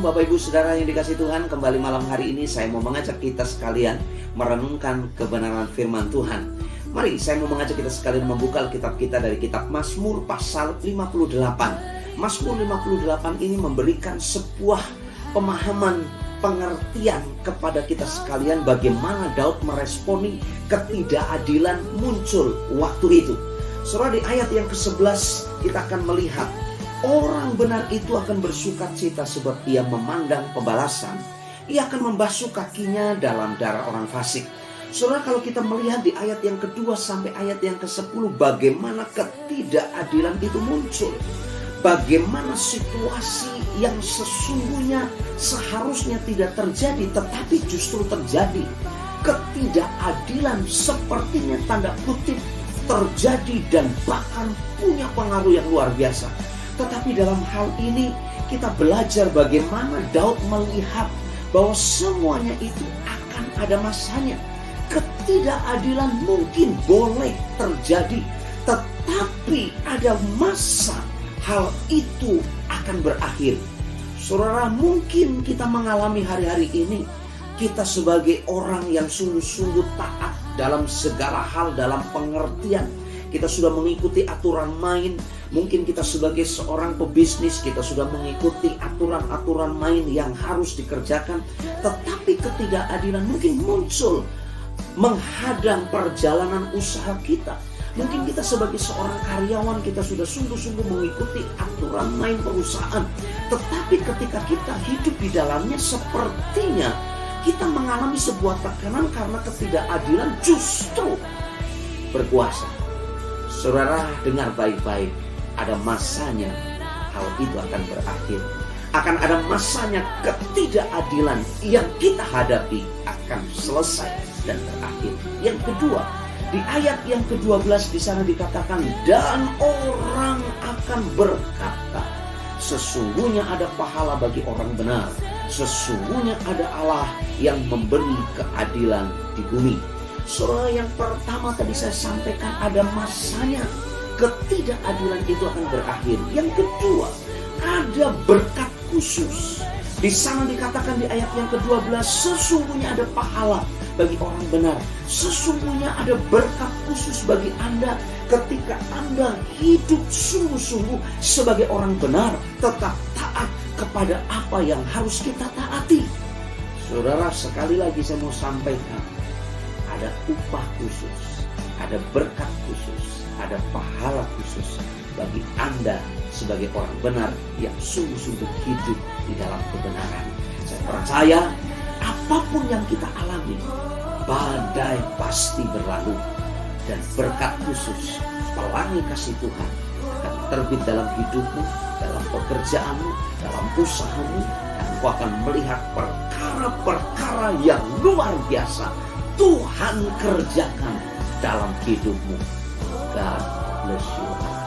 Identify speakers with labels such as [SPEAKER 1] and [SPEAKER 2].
[SPEAKER 1] Bapak Ibu Saudara yang dikasihi Tuhan, kembali malam hari ini saya mau mengajak kita sekalian merenungkan kebenaran firman Tuhan. Mari saya mau mengajak kita sekalian membuka Alkitab kita dari kitab Mazmur pasal 58. Mazmur 58 ini memberikan sebuah pemahaman, pengertian kepada kita sekalian bagaimana Daud meresponi ketidakadilan muncul waktu itu. Saudara, di ayat yang ke-11 kita akan melihat orang benar itu akan bersukacita sebab ia memandang pembalasan. Ia akan membasuh kakinya dalam darah orang fasik. Saudara, kalau kita melihat di ayat yang kedua sampai ayat yang ke-10, bagaimana ketidakadilan itu muncul. Bagaimana situasi yang sesungguhnya seharusnya tidak terjadi, tetapi justru terjadi. Ketidakadilan sepertinya tanda kutip terjadi dan bahkan punya pengaruh yang luar biasa. Tetapi dalam hal ini kita belajar bagaimana Daud melihat bahwa semuanya itu akan ada masanya. Ketidakadilan mungkin boleh terjadi, tetapi ada masa hal itu akan berakhir. Saudara, mungkin kita mengalami hari-hari ini, kita sebagai orang yang sungguh-sungguh taat dalam segala hal, dalam pengertian. Kita sudah mengikuti aturan main. Mungkin kita sebagai seorang pebisnis, kita sudah mengikuti aturan-aturan main yang harus dikerjakan. Tetapi ketidakadilan mungkin muncul menghadang perjalanan usaha kita. Mungkin kita sebagai seorang karyawan, kita sudah sungguh-sungguh mengikuti aturan main perusahaan. Tetapi ketika kita hidup di dalamnya, sepertinya kita mengalami sebuah tekanan karena ketidakadilan justru berkuasa. Saudara, dengar baik-baik. Ada masanya hal itu akan berakhir. Akan ada masanya ketidakadilan yang kita hadapi akan selesai dan berakhir. Yang kedua, di ayat yang ke-12 di sana dikatakan, dan orang akan berkata, sesungguhnya ada pahala bagi orang benar. Sesungguhnya ada Allah yang memberi keadilan di bumi. Saudara, yang pertama tadi saya sampaikan ada masanya. Ketidakadilan itu akan berakhir. Yang kedua, ada berkat khusus. Di sana dikatakan di ayat yang ke-12, sesungguhnya ada pahala bagi orang benar. Sesungguhnya ada berkat khusus bagi Anda ketika Anda hidup sungguh-sungguh sebagai orang benar, tetap taat kepada apa yang harus kita taati. Saudara, sekali lagi saya mau sampaikan, ada upah khusus, ada berkat khusus, ada pahala khusus bagi Anda sebagai orang benar yang sungguh-sungguh hidup di dalam kebenaran. Saya percaya apapun yang kita alami, badai pasti berlalu, dan berkat khusus, pelangi kasih Tuhan akan terbit dalam hidupmu, dalam pekerjaanmu, dalam usahamu, dan engkau akan melihat perkara-perkara yang luar biasa Tuhan kerjakan dalam hidupmu. God bless you.